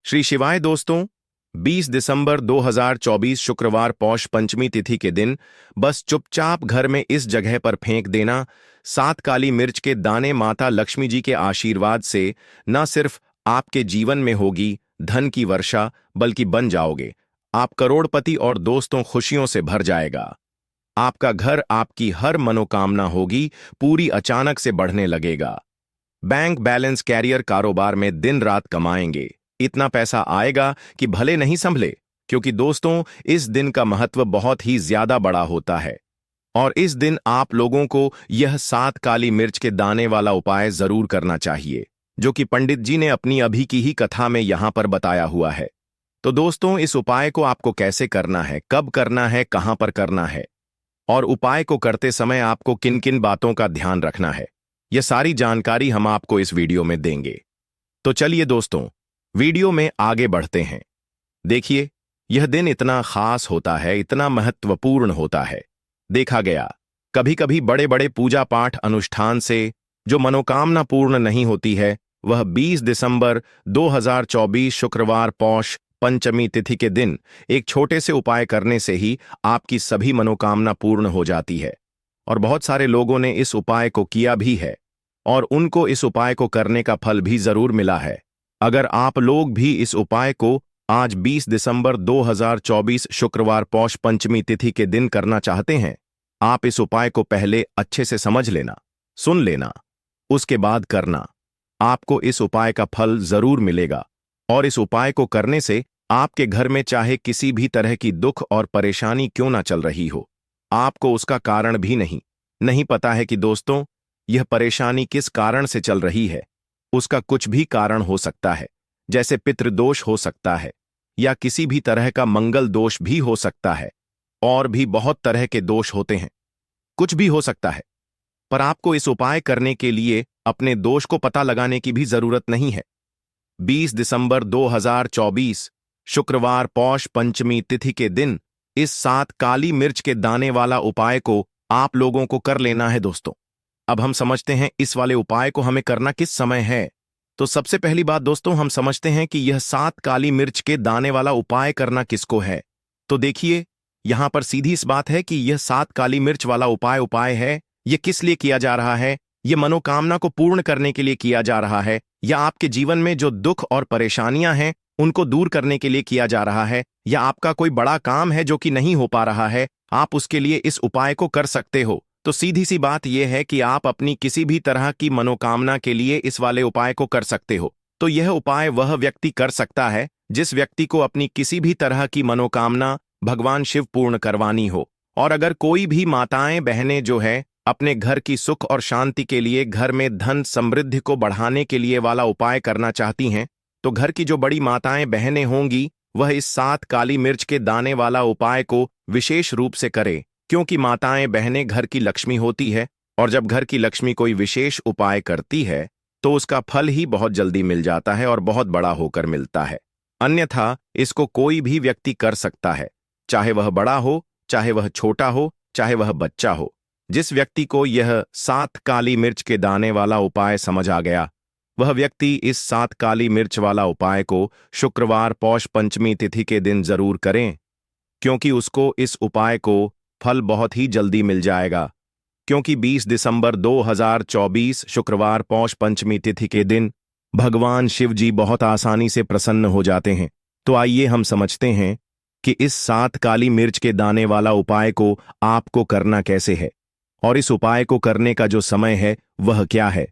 श्री शिवाय दोस्तों। 20 दिसंबर 2024 शुक्रवार पौष पंचमी तिथि के दिन बस चुपचाप घर में इस जगह पर फेंक देना 7 काली मिर्च के दाने माता लक्ष्मी जी के आशीर्वाद से न सिर्फ आपके जीवन में होगी धन की वर्षा, बल्कि बन जाओगे आप करोड़पति और दोस्तों खुशियों से भर जाएगा। आपका घर, आपकी हर मनोकामना होगी पूरी, अचानक से बढ़ने लगेगा। बैंक बैलेंस, कैरियर, कारोबार में दिन रात कमाएंगे, इतना पैसा आएगा कि भले नहीं संभले। क्योंकि दोस्तों, इस दिन का महत्व बहुत ही ज्यादा बड़ा होता है और इस दिन आप लोगों को यह 7 काली मिर्च के दाने वाला उपाय जरूर करना चाहिए, जो कि पंडित जी ने अपनी अभी की ही कथा में यहां पर बताया हुआ है। तो दोस्तों, इस उपाय को आपको कैसे करना है, कब करना है, कहां पर करना है और उपाय को करते समय आपको किन किन बातों का ध्यान रखना है, यह सारी जानकारी हम आपको इस वीडियो में देंगे। तो चलिए दोस्तों, वीडियो में आगे बढ़ते हैं। देखिए, यह दिन इतना खास होता है, इतना महत्वपूर्ण होता है। देखा गया, कभी कभी बड़े बड़े पूजा पाठ अनुष्ठान से जो मनोकामना पूर्ण नहीं होती है, वह 20 दिसंबर 2024 शुक्रवार पौष पंचमी तिथि के दिन एक छोटे से उपाय करने से ही आपकी सभी मनोकामना पूर्ण हो जाती है। और बहुत सारे लोगों ने इस उपाय को किया भी है और उनको इस उपाय को करने का फल भी जरूर मिला है। अगर आप लोग भी इस उपाय को आज 20 दिसंबर 2024 शुक्रवार पौष पंचमी तिथि के दिन करना चाहते हैं, आप इस उपाय को पहले अच्छे से समझ लेना, सुन लेना, उसके बाद करना। आपको इस उपाय का फल जरूर मिलेगा और इस उपाय को करने से आपके घर में चाहे किसी भी तरह की दुख और परेशानी क्यों ना चल रही हो, आपको उसका कारण भी नहीं पता है कि दोस्तों यह परेशानी किस कारण से चल रही है। उसका कुछ भी कारण हो सकता है, जैसे पितृदोष हो सकता है या किसी भी तरह का मंगल दोष भी हो सकता है, और भी बहुत तरह के दोष होते हैं, कुछ भी हो सकता है। पर आपको इस उपाय करने के लिए अपने दोष को पता लगाने की भी जरूरत नहीं है। 20 दिसंबर 2024 शुक्रवार पौष पंचमी तिथि के दिन इस 7 काली मिर्च के दाने वाला उपाय को आप लोगों को कर लेना है दोस्तों। अब हम समझते हैं इस वाले उपाय को हमें करना किस समय है। तो सबसे पहली बात दोस्तों, हम समझते हैं कि यह 7 काली मिर्च के दाने वाला उपाय करना किसको है। तो देखिए, यहां पर सीधी इस बात है कि यह 7 काली मिर्च वाला उपाय है। यह किस लिए किया जा रहा है? यह मनोकामना को पूर्ण करने के लिए किया जा रहा है, या आपके जीवन में जो दुख और परेशानियां हैं उनको दूर करने के लिए किया जा रहा है, या आपका कोई बड़ा काम है जो कि नहीं हो पा रहा है, आप उसके लिए इस उपाय को कर सकते हो। तो सीधी सी बात यह है कि आप अपनी किसी भी तरह की मनोकामना के लिए इस वाले उपाय को कर सकते हो। तो यह उपाय वह व्यक्ति कर सकता है जिस व्यक्ति को अपनी किसी भी तरह की मनोकामना भगवान शिव पूर्ण करवानी हो। और अगर कोई भी माताएं बहनें जो है अपने घर की सुख और शांति के लिए, घर में धन समृद्धि को बढ़ाने के लिए वाला उपाय करना चाहती हैं, तो घर की जो बड़ी माताएं बहनें होंगी वह इस 7 काली मिर्च के दाने वाला उपाय को विशेष रूप से करे। क्योंकि माताएं बहनें घर की लक्ष्मी होती है और जब घर की लक्ष्मी कोई विशेष उपाय करती है तो उसका फल ही बहुत जल्दी मिल जाता है और बहुत बड़ा होकर मिलता है। अन्यथा इसको कोई भी व्यक्ति कर सकता है, चाहे वह बड़ा हो, चाहे वह छोटा हो, चाहे वह बच्चा हो। जिस व्यक्ति को यह 7 काली मिर्च के दाने वाला उपाय समझ आ गया, वह व्यक्ति इस 7 काली मिर्च वाला उपाय को शुक्रवार पौष पंचमी तिथि के दिन जरूर करें, क्योंकि उसको इस उपाय को फल बहुत ही जल्दी मिल जाएगा। क्योंकि 20 दिसंबर 2024 शुक्रवार पौष पंचमी तिथि के दिन भगवान शिव जी बहुत आसानी से प्रसन्न हो जाते हैं। तो आइए हम समझते हैं कि इस 7 काली मिर्च के दाने वाला उपाय को आपको करना कैसे है और इस उपाय को करने का जो समय है वह क्या है।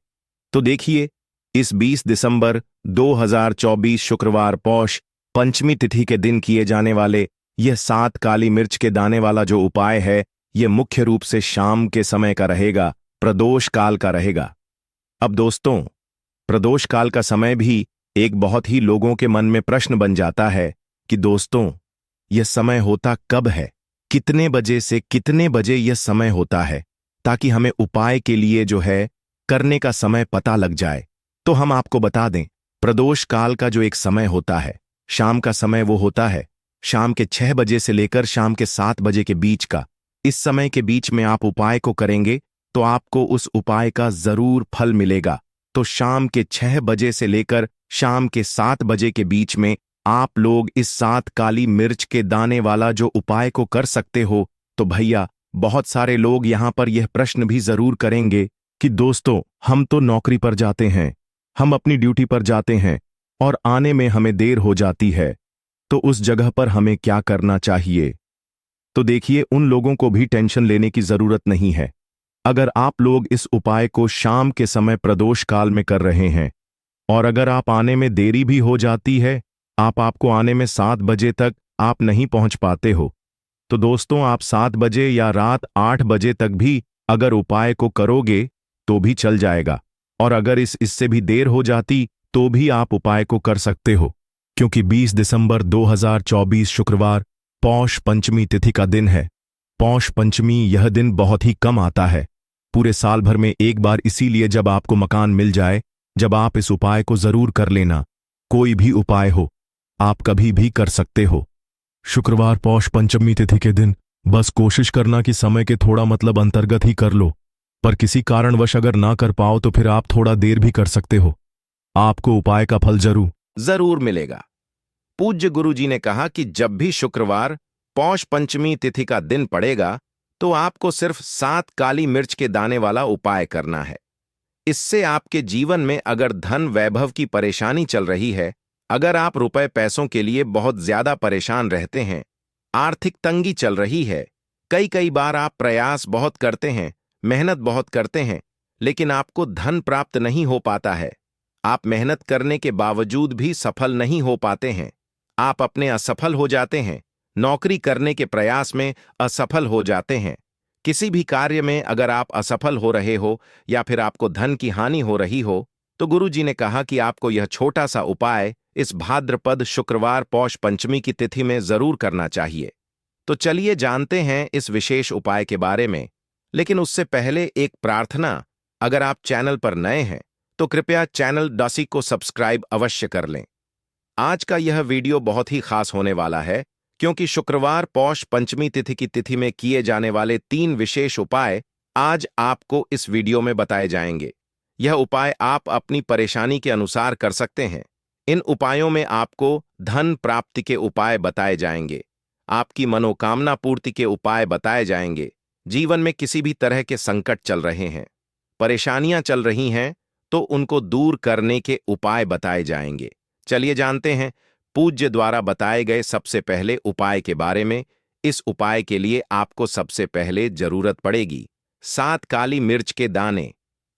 तो देखिए, इस 20 दिसंबर 2024 शुक्रवार पौष पंचमी तिथि के दिन किए जाने वाले यह 7 काली मिर्च के दाने वाला जो उपाय है, यह मुख्य रूप से शाम के समय का रहेगा, प्रदोष काल का रहेगा। अब दोस्तों, प्रदोष काल का समय भी एक बहुत ही लोगों के मन में प्रश्न बन जाता है कि दोस्तों यह समय होता कब है, कितने बजे से कितने बजे यह समय होता है, ताकि हमें उपाय के लिए जो है करने का समय पता लग जाए। तो हम आपको बता दें, प्रदोष काल का जो एक समय होता है, शाम का समय, वो होता है शाम के 6 बजे से लेकर शाम के 7 बजे के बीच का। इस समय के बीच में आप उपाय को करेंगे तो आपको उस उपाय का जरूर फल मिलेगा। तो शाम के 6 बजे से लेकर शाम के 7 बजे के बीच में आप लोग इस 7 काली मिर्च के दाने वाला जो उपाय को कर सकते हो, तो भैया बहुत सारे लोग यहाँ पर यह प्रश्न भी जरूर करेंगे कि दोस्तों, हम तो नौकरी पर जाते हैं, हम अपनी ड्यूटी पर जाते हैं और आने में हमें देर हो जाती है, तो उस जगह पर हमें क्या करना चाहिए? तो देखिए, उन लोगों को भी टेंशन लेने की जरूरत नहीं है। अगर आप लोग इस उपाय को शाम के समय प्रदोष काल में कर रहे हैं और अगर आप आने में देरी भी हो जाती है, आपको आने में 7 बजे तक आप नहीं पहुंच पाते हो, तो दोस्तों आप 7 बजे या रात 8 बजे तक भी अगर उपाय को करोगे तो भी चल जाएगा। और अगर इससे भी देर हो जाती तो भी आप उपाय को कर सकते हो, क्योंकि 20 दिसंबर 2024 शुक्रवार पौष पंचमी तिथि का दिन है। पौष पंचमी यह दिन बहुत ही कम आता है, पूरे साल भर में एक बार, इसीलिए जब आपको मकान मिल जाए, जब आप इस उपाय को जरूर कर लेना। कोई भी उपाय हो, आप कभी भी कर सकते हो। शुक्रवार पौष पंचमी तिथि के दिन बस कोशिश करना कि समय के थोड़ा अंतर्गत ही कर लो, पर किसी कारणवश अगर ना कर पाओ तो फिर आप थोड़ा देर भी कर सकते हो। आपको उपाय का फल जरूर मिलेगा। पूज्य गुरुजी ने कहा कि जब भी शुक्रवार पौष पंचमी तिथि का दिन पड़ेगा तो आपको सिर्फ 7 काली मिर्च के दाने वाला उपाय करना है। इससे आपके जीवन में अगर धन वैभव की परेशानी चल रही है, अगर आप रुपए पैसों के लिए बहुत ज्यादा परेशान रहते हैं, आर्थिक तंगी चल रही है, कई बार आप प्रयास बहुत करते हैं, मेहनत बहुत करते हैं, लेकिन आपको धन प्राप्त नहीं हो पाता है, आप मेहनत करने के बावजूद भी सफल नहीं हो पाते हैं, आप अपने असफल हो जाते हैं, नौकरी करने के प्रयास में असफल हो जाते हैं, किसी भी कार्य में अगर आप असफल हो रहे हो या फिर आपको धन की हानि हो रही हो, तो गुरुजी ने कहा कि आपको यह छोटा सा उपाय इस भाद्रपद शुक्रवार पौष पंचमी की तिथि में जरूर करना चाहिए। तो चलिए जानते हैं इस विशेष उपाय के बारे में, लेकिन उससे पहले एक प्रार्थना, अगर आप चैनल पर नए हैं तो कृपया चैनल डॉसी को सब्सक्राइब अवश्य कर लें। आज का यह वीडियो बहुत ही खास होने वाला है, क्योंकि शुक्रवार पौष पंचमी तिथि की तिथि में किए जाने वाले 3 विशेष उपाय आज आपको इस वीडियो में बताए जाएंगे। यह उपाय आप अपनी परेशानी के अनुसार कर सकते हैं। इन उपायों में आपको धन प्राप्ति के उपाय बताए जाएंगे, आपकी मनोकामना पूर्ति के उपाय बताए जाएंगे, जीवन में किसी भी तरह के संकट चल रहे हैं, परेशानियां चल रही हैं, तो उनको दूर करने के उपाय बताए जाएंगे। चलिए जानते हैं पूज्य द्वारा बताए गए सबसे पहले उपाय के बारे में। इस उपाय के लिए आपको सबसे पहले जरूरत पड़ेगी 7 काली मिर्च के दाने।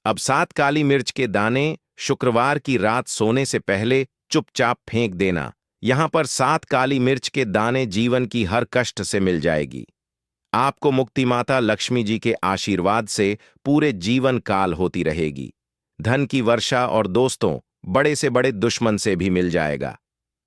अब 7 काली मिर्च के दाने शुक्रवार की रात सोने से पहले चुपचाप फेंक देना। यहां पर 7 काली मिर्च के दाने जीवन की हर कष्ट से मिल जाएगी। आपको मुक्ति माता लक्ष्मी जी के आशीर्वाद से पूरे जीवन काल होती रहेगी। धन की वर्षा और दोस्तों, बड़े से बड़े दुश्मन से भी मिल जाएगा।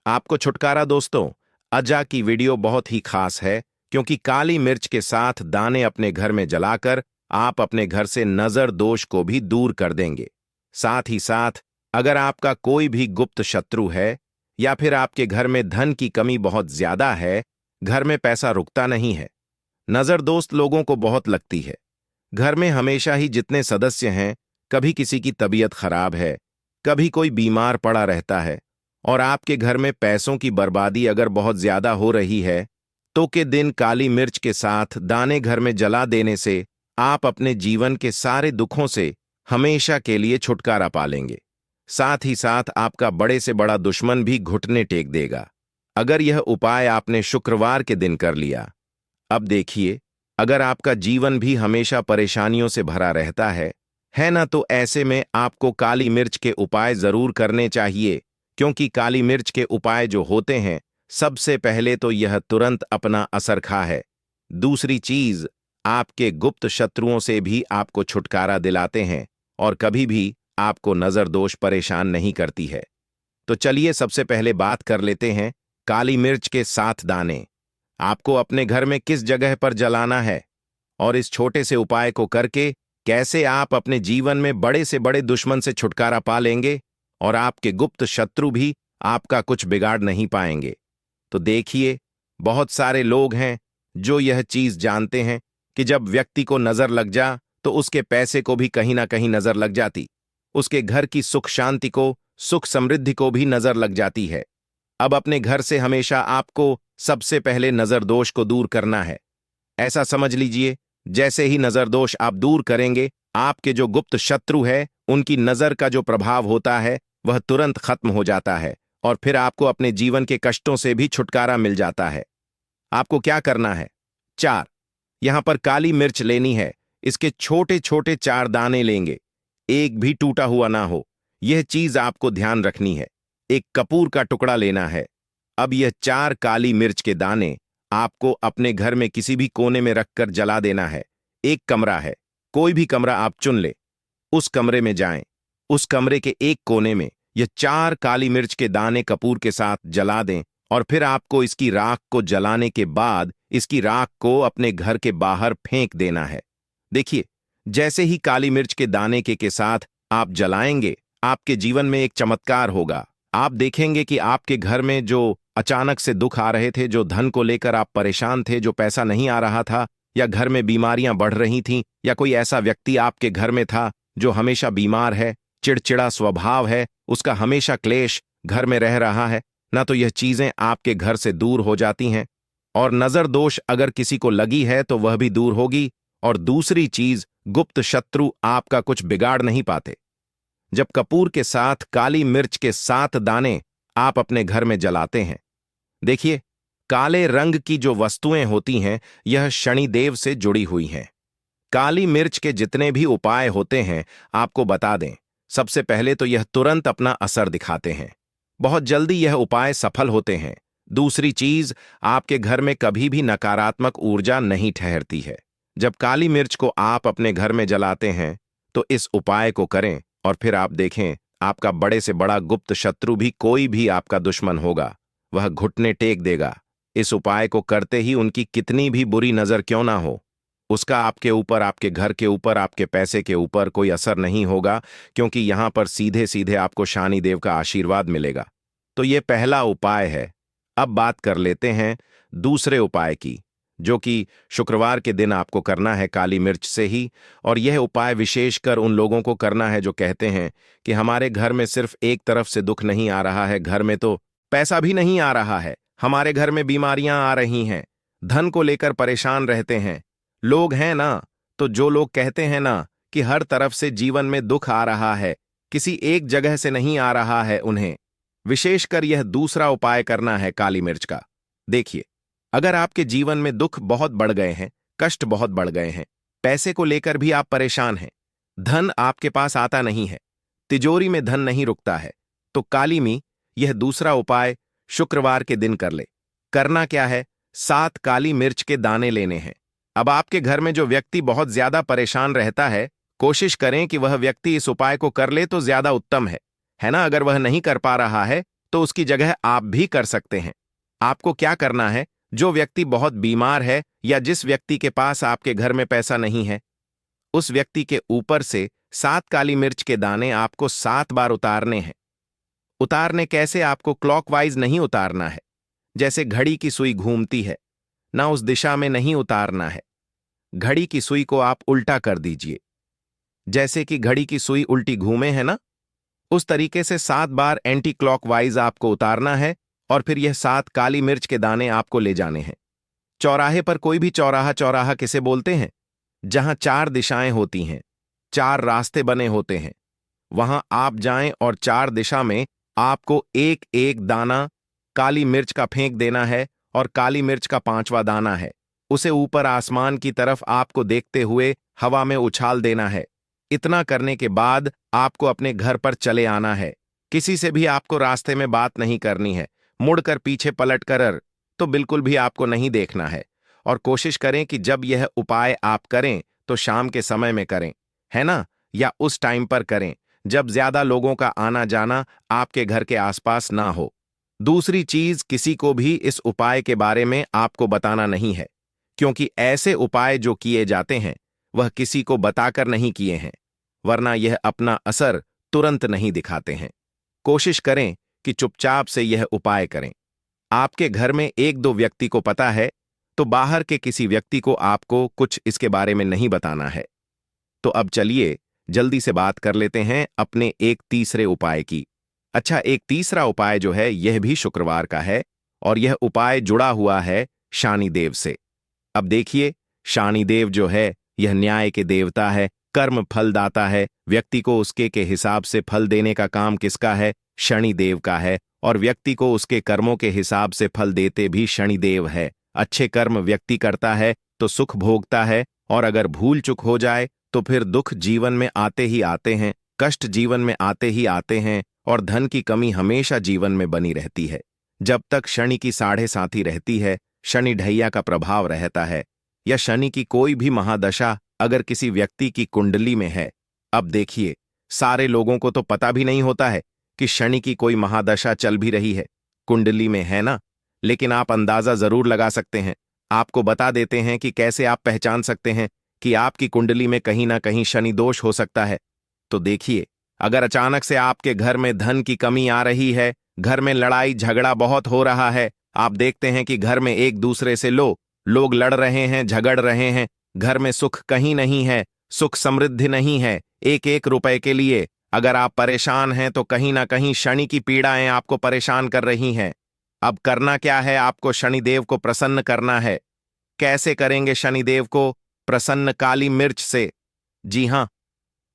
आपको छुटकारा। दोस्तों, अजा की वीडियो बहुत ही खास है, क्योंकि काली मिर्च के साथ दाने अपने घर में जलाकर आप अपने घर से नजर दोष को भी दूर कर देंगे। साथ ही साथ अगर आपका कोई भी गुप्त शत्रु है या फिर आपके घर में धन की कमी बहुत ज्यादा है, घर में पैसा रुकता नहीं है, नजर दोस्त लोगों को बहुत लगती है, घर में हमेशा ही जितने सदस्य हैं, कभी किसी की तबीयत खराब है, कभी कोई बीमार पड़ा रहता है, और आपके घर में पैसों की बर्बादी अगर बहुत ज्यादा हो रही है, तो के दिन काली मिर्च के साथ दाने घर में जला देने से आप अपने जीवन के सारे दुखों से हमेशा के लिए छुटकारा पालेंगे। साथ ही साथ आपका बड़े से बड़ा दुश्मन भी घुटने टेक देगा, अगर यह उपाय आपने शुक्रवार के दिन कर लिया। अब देखिए, अगर आपका जीवन भी हमेशा परेशानियों से भरा रहता है ना, तो ऐसे में आपको काली मिर्च के उपाय जरूर करने चाहिए, क्योंकि काली मिर्च के उपाय जो होते हैं, सबसे पहले तो यह तुरंत अपना असर खा है। दूसरी चीज, आपके गुप्त शत्रुओं से भी आपको छुटकारा दिलाते हैं और कभी भी आपको नजर दोष परेशान नहीं करती है। तो चलिए सबसे पहले बात कर लेते हैं काली मिर्च के 7 दाने आपको अपने घर में किस जगह पर जलाना है, और इस छोटे से उपाय को करके कैसे आप अपने जीवन में बड़े से बड़े दुश्मन से छुटकारा पा लेंगे और आपके गुप्त शत्रु भी आपका कुछ बिगाड़ नहीं पाएंगे। तो देखिए, बहुत सारे लोग हैं जो यह चीज जानते हैं कि जब व्यक्ति को नजर लग जा तो उसके पैसे को भी कहीं ना कहीं नजर लग जाती। उसके घर की सुख शांति को, सुख समृद्धि को भी नजर लग जाती है। अब अपने घर से हमेशा आपको सबसे पहले नजर दोष को दूर करना है। ऐसा समझ लीजिए, जैसे ही नजर दोष आप दूर करेंगे, आपके जो गुप्त शत्रु है उनकी नजर का जो प्रभाव होता है वह तुरंत खत्म हो जाता है और फिर आपको अपने जीवन के कष्टों से भी छुटकारा मिल जाता है। आपको क्या करना है? 4, यहां पर काली मिर्च लेनी है। इसके छोटे छोटे 4 दाने लेंगे, एक भी टूटा हुआ ना हो, यह चीज आपको ध्यान रखनी है। एक कपूर का टुकड़ा लेना है। अब यह 4 काली मिर्च के दाने आपको अपने घर में किसी भी कोने में रखकर जला देना है। एक कमरा है, कोई भी कमरा आप चुन ले, उस कमरे में जाएं। उस कमरे के एक कोने में यह 4 काली मिर्च के दाने कपूर के साथ जला दें और फिर आपको इसकी राख को जलाने के बाद इसकी राख को अपने घर के बाहर फेंक देना है। देखिए, जैसे ही काली मिर्च के दाने के साथ आप जलाएंगे, आपके जीवन में एक चमत्कार होगा। आप देखेंगे कि आपके घर में जो अचानक से दुख आ रहे थे, जो धन को लेकर आप परेशान थे, जो पैसा नहीं आ रहा था, या घर में बीमारियां बढ़ रही थीं, या कोई ऐसा व्यक्ति आपके घर में था जो हमेशा बीमार है, चिड़चिड़ा स्वभाव है, उसका हमेशा क्लेश घर में रह रहा है ना, तो यह चीजें आपके घर से दूर हो जाती हैं। और नजर दोष अगर किसी को लगी है तो वह भी दूर होगी। और दूसरी चीज, गुप्त शत्रु आपका कुछ बिगाड़ नहीं पाते। जब कपूर के साथ काली मिर्च के 7 दाने आप अपने घर में जलाते हैं, देखिए, काले रंग की जो वस्तुएं होती हैं यह शनिदेव से जुड़ी हुई हैं। काली मिर्च के जितने भी उपाय होते हैं आपको बता दें, सबसे पहले तो यह तुरंत अपना असर दिखाते हैं, बहुत जल्दी यह उपाय सफल होते हैं। दूसरी चीज, आपके घर में कभी भी नकारात्मक ऊर्जा नहीं ठहरती है। जब काली मिर्च को आप अपने घर में जलाते हैं तो इस उपाय को करें और फिर आप देखें, आपका बड़े से बड़ा गुप्त शत्रु भी, कोई भी आपका दुश्मन होगा, वह घुटने टेक देगा। इस उपाय को करते ही उनकी कितनी भी बुरी नजर क्यों ना हो, उसका आपके ऊपर, आपके घर के ऊपर, आपके पैसे के ऊपर कोई असर नहीं होगा, क्योंकि यहां पर सीधे सीधे आपको शनिदेव का आशीर्वाद मिलेगा। तो ये पहला उपाय है। अब बात कर लेते हैं दूसरे उपाय की, जो कि शुक्रवार के दिन आपको करना है काली मिर्च से ही। और यह उपाय विशेषकर उन लोगों को करना है जो कहते हैं कि हमारे घर में सिर्फ एक तरफ से दुख नहीं आ रहा है, घर में तो पैसा भी नहीं आ रहा है, हमारे घर में बीमारियां आ रही हैं, धन को लेकर परेशान रहते हैं। लोग हैं ना, तो जो लोग कहते हैं ना कि हर तरफ से जीवन में दुख आ रहा है, किसी एक जगह से नहीं आ रहा है, उन्हें विशेषकर यह दूसरा उपाय करना है काली मिर्च का। देखिए, अगर आपके जीवन में दुख बहुत बढ़ गए हैं, कष्ट बहुत बढ़ गए हैं, पैसे को लेकर भी आप परेशान हैं, धन आपके पास आता नहीं है, तिजोरी में धन नहीं रुकता है, तो काली मी यह दूसरा उपाय शुक्रवार के दिन कर ले। करना क्या है? 7 काली मिर्च के दाने लेने हैं। अब आपके घर में जो व्यक्ति बहुत ज्यादा परेशान रहता है, कोशिश करें कि वह व्यक्ति इस उपाय को कर ले तो ज्यादा उत्तम है ना। अगर वह नहीं कर पा रहा है तो उसकी जगह आप भी कर सकते हैं। आपको क्या करना है? जो व्यक्ति बहुत बीमार है या जिस व्यक्ति के पास आपके घर में पैसा नहीं है, उस व्यक्ति के ऊपर से 7 काली मिर्च के दाने आपको 7 बार उतारने हैं। उतारने कैसे? आपको क्लॉकवाइज नहीं उतारना है, जैसे घड़ी की सुई घूमती है ना, उस दिशा में नहीं उतारना है। घड़ी की सुई को आप उल्टा कर दीजिए, जैसे कि घड़ी की सुई उल्टी घूमे है ना, उस तरीके से 7 बार एंटी क्लॉकवाइज आपको उतारना है। और फिर यह 7 काली मिर्च के दाने आपको ले जाने हैं चौराहे पर। कोई भी चौराहा, चौराहा किसे बोलते हैं? जहां 4 दिशाएं होती हैं, 4 रास्ते बने होते हैं, वहां आप जाएं और 4 दिशा में आपको एक एक दाना काली मिर्च का फेंक देना है। और काली मिर्च का 5वां दाना है, उसे ऊपर आसमान की तरफ आपको देखते हुए हवा में उछाल देना है। इतना करने के बाद आपको अपने घर पर चले आना है। किसी से भी आपको रास्ते में बात नहीं करनी है, मुड़कर पीछे पलट कर तो बिल्कुल भी आपको नहीं देखना है। और कोशिश करें कि जब यह उपाय आप करें तो शाम के समय में करें, है ना, या उस टाइम पर करें जब ज्यादा लोगों का आना जाना आपके घर के आसपास ना हो। दूसरी चीज, किसी को भी इस उपाय के बारे में आपको बताना नहीं है, क्योंकि ऐसे उपाय जो किए जाते हैं वह किसी को बताकर नहीं किए हैं, वरना यह अपना असर तुरंत नहीं दिखाते हैं। कोशिश करें कि चुपचाप से यह उपाय करें। आपके घर में 1-2 व्यक्ति को पता है तो बाहर के किसी व्यक्ति को आपको कुछ इसके बारे में नहीं बताना है। तो अब चलिए जल्दी से बात कर लेते हैं अपने एक तीसरे उपाय की। अच्छा, एक तीसरा उपाय जो है यह भी शुक्रवार का है और यह उपाय जुड़ा हुआ है शनिदेव से। अब देखिए, शनिदेव जो है यह न्याय के देवता है, कर्म फलदाता है। व्यक्ति को उसके के हिसाब से फल देने का काम किसका है? शनिदेव का है। और व्यक्ति को उसके कर्मों के हिसाब से फल देते भी शनिदेव है। अच्छे कर्म व्यक्ति करता है तो सुख भोगता है, और अगर भूल चूक हो जाए तो फिर दुख जीवन में आते ही आते हैं, कष्ट जीवन में आते ही आते हैं, और धन की कमी हमेशा जीवन में बनी रहती है। जब तक शनि की साढ़े साथी रहती है, शनि ढैया का प्रभाव रहता है, या शनि की कोई भी महादशा अगर किसी व्यक्ति की कुंडली में है। अब देखिए, सारे लोगों को तो पता भी नहीं होता है कि शनि की कोई महादशा चल भी रही है, कुंडली में है ना, लेकिन आप अंदाजा जरूर लगा सकते हैं। आपको बता देते हैं कि कैसे आप पहचान सकते हैं कि आपकी कुंडली में कहीं ना कहीं शनि दोष हो सकता है। तो देखिए, अगर अचानक से आपके घर में धन की कमी आ रही है, घर में लड़ाई झगड़ा बहुत हो रहा है, आप देखते हैं कि घर में एक दूसरे से लोग लड़ रहे हैं, झगड़ रहे हैं, घर में सुख कहीं नहीं है, सुख समृद्धि नहीं है, एक एक रुपए के लिए अगर आप परेशान हैं तो कहीं ना कहीं शनि की पीड़ाएं आपको परेशान कर रही हैं। अब करना क्या है? आपको शनिदेव को प्रसन्न करना है। कैसे करेंगे शनिदेव को प्रसन्न? काली मिर्च से। जी हां,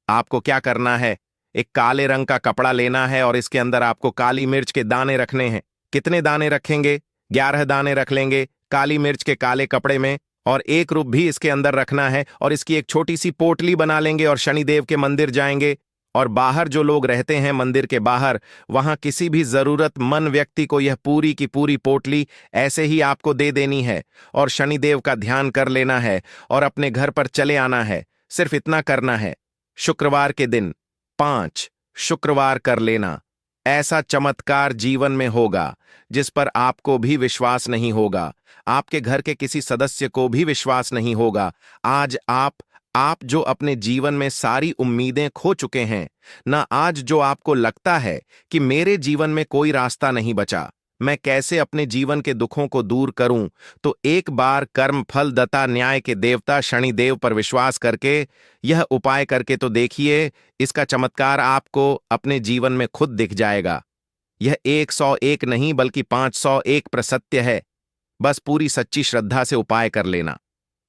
आपको क्या करना है, एक काले रंग का कपड़ा लेना है और इसके अंदर आपको काली मिर्च के दाने रखने हैं। कितने दाने रखेंगे? 11 दाने रख लेंगे काली मिर्च के काले कपड़े में, और 1 रुपया भी इसके अंदर रखना है, और इसकी एक छोटी सी पोटली बना लेंगे और शनिदेव के मंदिर जाएंगे। और बाहर जो लोग रहते हैं मंदिर के बाहर, वहां किसी भी जरूरतमंद व्यक्ति को यह पूरी की पूरी पोटली ऐसे ही आपको दे देनी है, और शनिदेव का ध्यान कर लेना है और अपने घर पर चले आना है। सिर्फ इतना करना है। शुक्रवार के दिन 5 शुक्रवार कर लेना। ऐसा चमत्कार जीवन में होगा जिस पर आपको भी विश्वास नहीं होगा, आपके घर के किसी सदस्य को भी विश्वास नहीं होगा। आज आप जो अपने जीवन में सारी उम्मीदें खो चुके हैं ना, आज जो आपको लगता है कि मेरे जीवन में कोई रास्ता नहीं बचा, मैं कैसे अपने जीवन के दुखों को दूर करूं, तो एक बार कर्म फल दता न्याय के देवता शनिदेव पर विश्वास करके यह उपाय करके तो देखिए। इसका चमत्कार आपको अपने जीवन में खुद दिख जाएगा। यह 101 नहीं बल्कि 501 सत्य है। बस पूरी सच्ची श्रद्धा से उपाय कर लेना।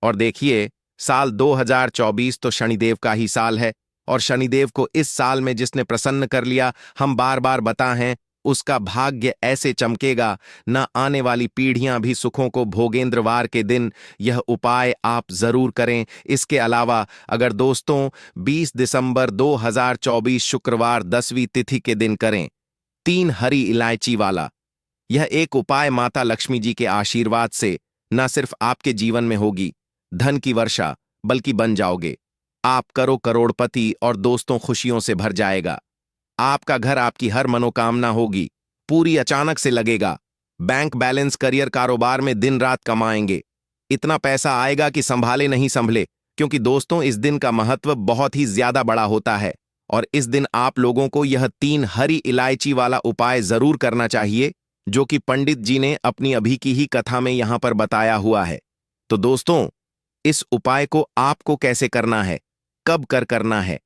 और देखिए, साल 2024 तो शनिदेव का ही साल है, और शनिदेव को इस साल में जिसने प्रसन्न कर लिया, हम बार बार बताएं, उसका भाग्य ऐसे चमकेगा, न आने वाली पीढ़ियां भी सुखों को भोगेंद्रवार के दिन यह उपाय आप जरूर करें। इसके अलावा अगर दोस्तों 20 दिसंबर 2024 शुक्रवार 10वीं तिथि के दिन करें 3 हरी इलायची वाला यह एक उपाय, माता लक्ष्मी जी के आशीर्वाद से न सिर्फ आपके जीवन में होगी धन की वर्षा, बल्कि बन जाओगे आप करोड़पति, और दोस्तों खुशियों से भर जाएगा। आपका घर, आपकी हर मनोकामना होगी पूरी, अचानक से लगेगा। बैंक बैलेंस, करियर, कारोबार में दिन रात कमाएंगे। इतना पैसा आएगा कि संभाले नहीं संभले, क्योंकि दोस्तों इस दिन का महत्व बहुत ही ज्यादा बड़ा होता है, और इस दिन आप लोगों को यह 3 हरी इलायची वाला उपाय जरूर करना चाहिए, जो कि पंडित जी ने अपनी अभी की ही कथा में यहां पर बताया हुआ है। तो दोस्तों, इस उपाय को आपको कैसे करना है, कब करना है,